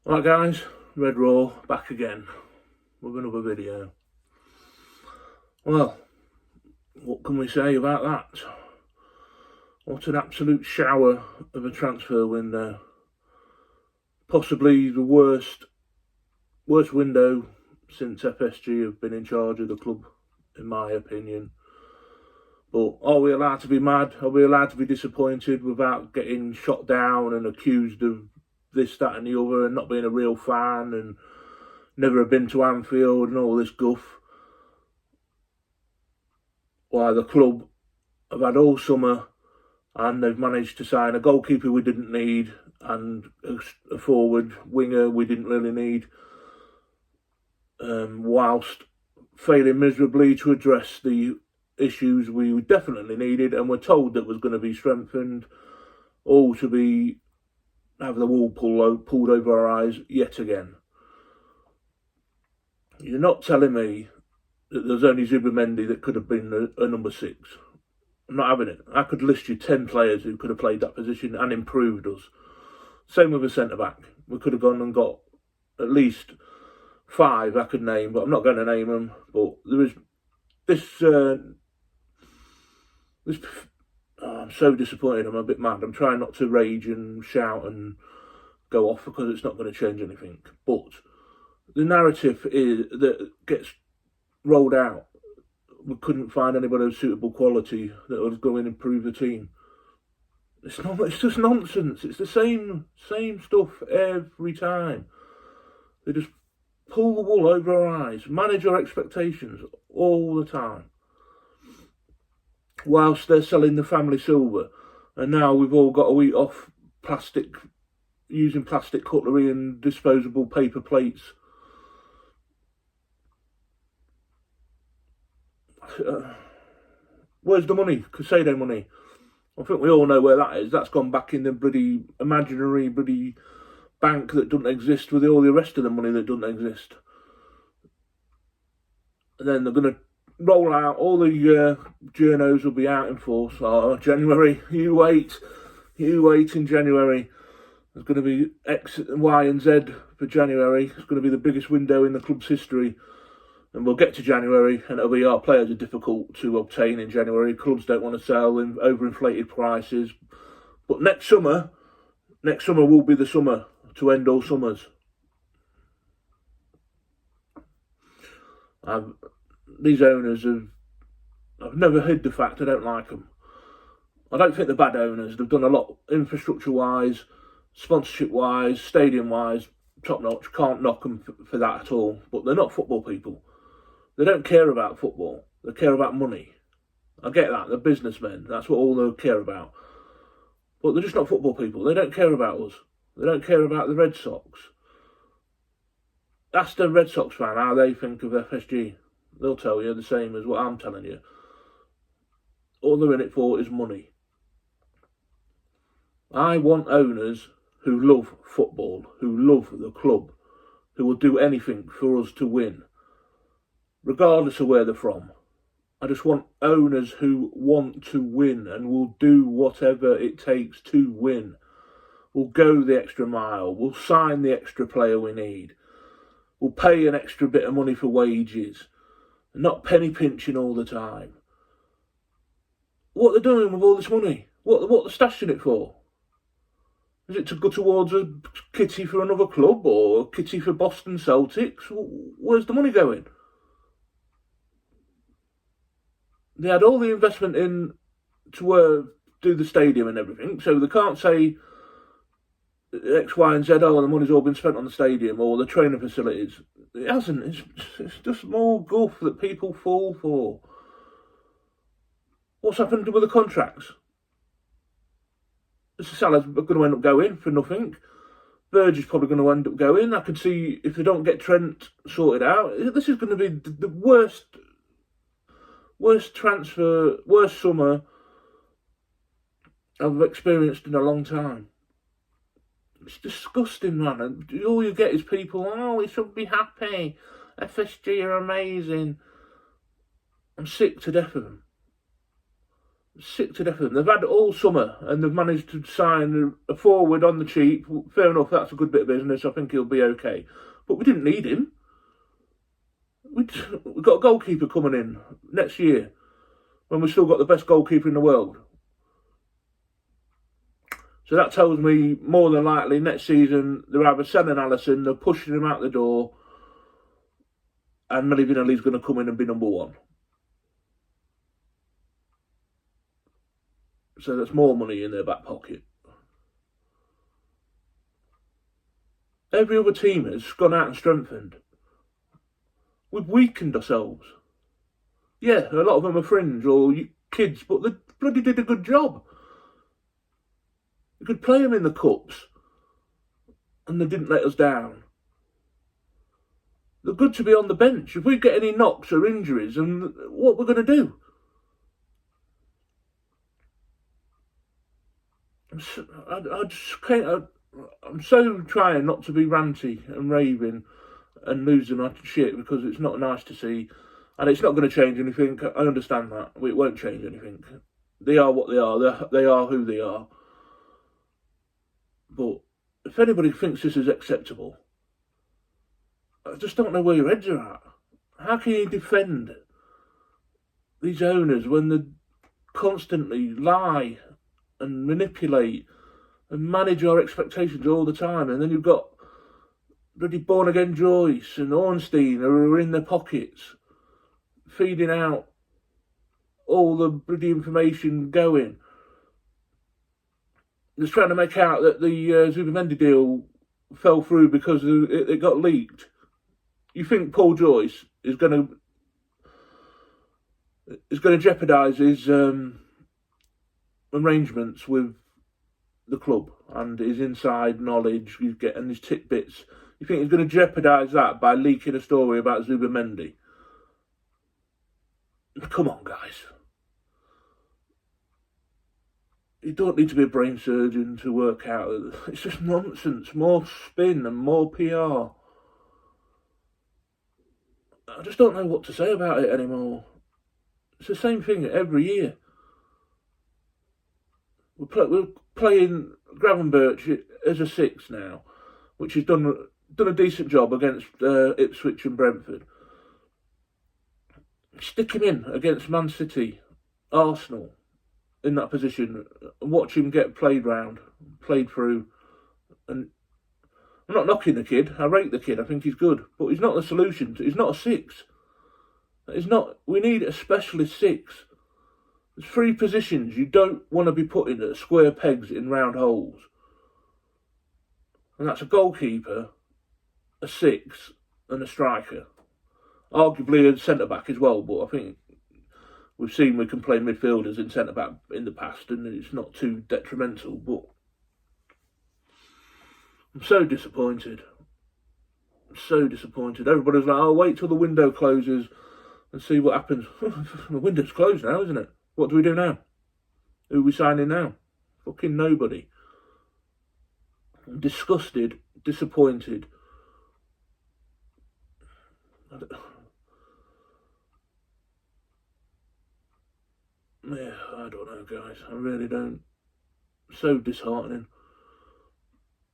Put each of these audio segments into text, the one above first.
Right guys, Red Raw back again with another video. Well, what can we say about that? What an absolute shower of a transfer window. Possibly the worst window since FSG have been in charge of the club, in my opinion. But are we allowed to be mad? Are we allowed to be disappointed without getting shot down and accused of this, that and the other and not being a real fan and never have been to Anfield and all this guff? Why, the club have had all summer and they've managed to sign a goalkeeper we didn't need and a forward winger we didn't really need, whilst failing miserably to address the issues we definitely needed and were told that was going to be strengthened, all to be have the wool pulled over our eyes yet again. You're not telling me that there's only Zubimendi that could have been a number 6. I'm not having it. I could list you 10 players who could have played that position and improved us. Same with a centre-back. We could have gone and got at least 5 I could name, but I'm not going to name them. But there is this... I'm so disappointed. I'm a bit mad. I'm trying not to rage and shout and go off because it's not going to change anything. But the narrative is that gets rolled out. We couldn't find anybody of suitable quality that was going to improve the team. It's just nonsense. It's the same stuff every time. They just pull the wool over our eyes, manage our expectations all the time, whilst they're selling the family silver. And now we've all got to eat off using plastic cutlery and disposable paper plates. Where's the money? Casado money. I think we all know where that is. That's gone back in the bloody imaginary bloody bank that doesn't exist with all the rest of the money that doesn't exist. And then they're going to roll out, all the journos will be out in force. Oh, January, you wait in January. There's going to be X, Y and Z for January. It's going to be the biggest window in the club's history. And we'll get to January and it'll be our players are difficult to obtain in January. Clubs don't want to sell in overinflated prices. But next summer will be the summer to end all summers. These owners I've never hid the fact I don't like them. I don't think they're bad owners. They've done a lot infrastructure-wise, sponsorship-wise, stadium-wise, top-notch. Can't knock them for that at all. But they're not football people. They don't care about football. They care about money. I get that. They're businessmen. That's what all they care about. But they're just not football people. They don't care about us. They don't care about the Red Sox. Ask the Red Sox fan how they think of FSG. They'll tell you the same as what I'm telling you. All they're in it for is money. I want owners who love football, who love the club, who will do anything for us to win, regardless of where they're from. I just want owners who want to win and will do whatever it takes to win. We'll go the extra mile. We'll sign the extra player we need. We'll pay an extra bit of money for wages. Not penny pinching all the time. What they're doing with all this money? What they're stashing it for? Is it to go towards a kitty for another club or a kitty for Boston Celtics? Where's the money going? They had all the investment in to do the stadium and everything, so they can't say X, Y and Z, oh, the money's all been spent on the stadium or the training facilities. It hasn't. It's just more guff that people fall for. What's happened with the contracts? Salah's going to end up going for nothing. Verge is probably going to end up going. I could see if they don't get Trent sorted out, this is going to be the worst transfer, worst summer I've experienced in a long time. It's disgusting, man. And all you get is people, oh, we should be happy. FSG are amazing. I'm sick to death of them. Sick to death of them. They've had all summer and they've managed to sign a forward on the cheap. Fair enough, that's a good bit of business. I think he'll be okay. But we didn't need him. We've got a goalkeeper coming in next year when we've still got the best goalkeeper in the world. So that tells me more than likely next season they're either selling Alisson, they're pushing him out the door, and Millie Vinelli's going to come in and be number one. So that's more money in their back pocket. Every other team has gone out and strengthened. We've weakened ourselves. Yeah, a lot of them are fringe or kids, but they bloody did a good job. We could play them in the cups, and they didn't let us down. They're good to be on the bench. If we get any knocks or injuries, and what we're going to do? I'm so trying not to be ranty and raving and losing my shit because it's not nice to see, and it's not going to change anything. I understand that. It won't change anything. They are what they are. They are who they are. But if anybody thinks this is acceptable, I just don't know where your heads are at. How can you defend these owners when they constantly lie and manipulate and manage our expectations all the time? And then you've got bloody Born Again Joyce and Ornstein who are in their pockets, feeding out all the bloody information going. Just trying to make out that the Zubimendi deal fell through because it got leaked. You think Paul Joyce is going to jeopardise his arrangements with the club and his inside knowledge he's getting, his tidbits? You think he's going to jeopardise that by leaking a story about Zubimendi? Come on, guys. You don't need to be a brain surgeon to work out. It's just nonsense. More spin and more PR. I just don't know what to say about it anymore. It's the same thing every year. We're playing Gravenberch as a 6 now, which has done a decent job against Ipswich and Brentford. Stick him in against Man City, Arsenal, in that position, and watch him get played through. And I'm not knocking the kid. I rate the kid. I think he's good, but he's not the solution. He's not a 6. He's not. We need a specialist 6. There's 3 positions you don't want to be putting at square pegs in round holes, and that's a goalkeeper, a 6, and a striker. Arguably a centre back as well, but I think we've seen we can play midfielders in centre back in the past, and it's not too detrimental. But I'm so disappointed. Everybody's like, "Oh, wait till the window closes and see what happens." The window's closed now, isn't it? What do we do now? Who are we signing now? Fucking nobody. I'm disgusted, disappointed. Yeah, I don't know, guys. I really don't. So disheartening.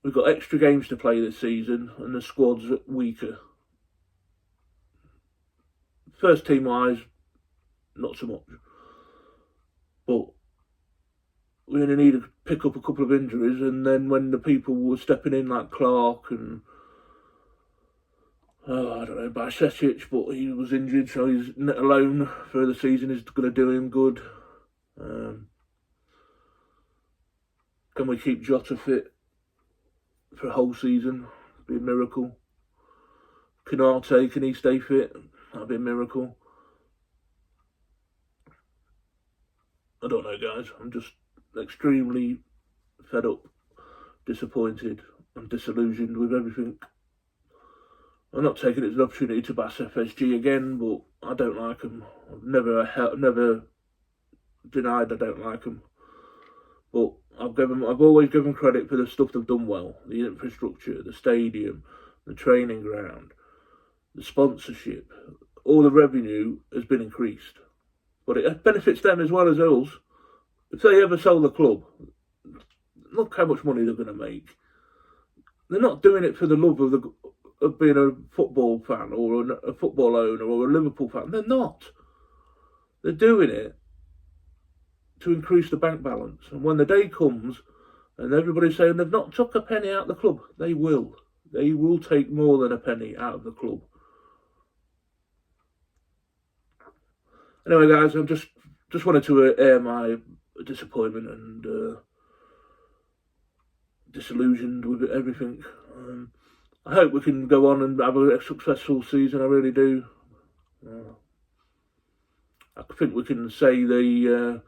We've got extra games to play this season, and the squad's weaker. First team wise, not so much. But we only need to pick up a couple of injuries, and then when the people were stepping in like Clark and I don't know, Bajcetic, but he was injured, so he's alone for the season is going to do him good. Can we keep Jota fit for a whole season? Be a miracle. Canate, can he stay fit? That'd be a miracle. I don't know, guys. I'm just extremely fed up, disappointed, and disillusioned with everything. I'm not taking it as an opportunity to bash FSG again, but I don't like them. I've never denied I don't like them. But I've always given credit for the stuff they've done well. The infrastructure, the stadium, the training ground, the sponsorship. All the revenue has been increased. But it benefits them as well as us. if they ever sell the club, look how much money they're going to make. They're not doing it for the love of being a football fan or a football owner or a Liverpool fan. They're not. They're doing it to increase the bank balance. And when the day comes and everybody's saying they've not took a penny out of the club, they will. They will take more than a penny out of the club. Anyway, guys, I just wanted to air my disappointment and disillusioned with everything. I hope we can go on and have a successful season. I really do. I think we can say the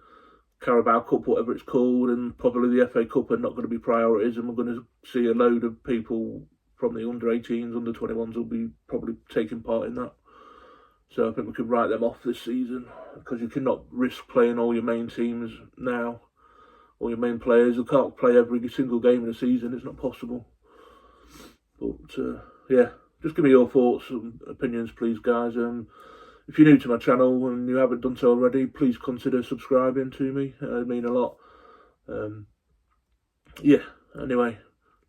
Carabao Cup, whatever it's called, and probably the FA Cup are not going to be priorities, and we're going to see a load of people from the under-18s, under-21s will be probably taking part in that. So I think we can write them off this season, because you cannot risk playing all your main teams now, all your main players. You can't play every single game in a season, it's not possible. But yeah, just give me your thoughts and opinions, please, guys. If you're new to my channel and you haven't done so already, please consider subscribing to me. It'd mean a lot. Yeah, anyway,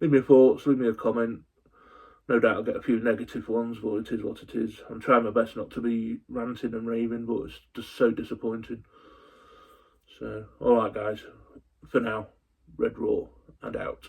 leave me your thoughts, leave me a comment. No doubt I'll get a few negative ones, but it is what it is. I'm trying my best not to be ranting and raving, but it's just so disappointing. So, alright guys, for now, Red Raw and out.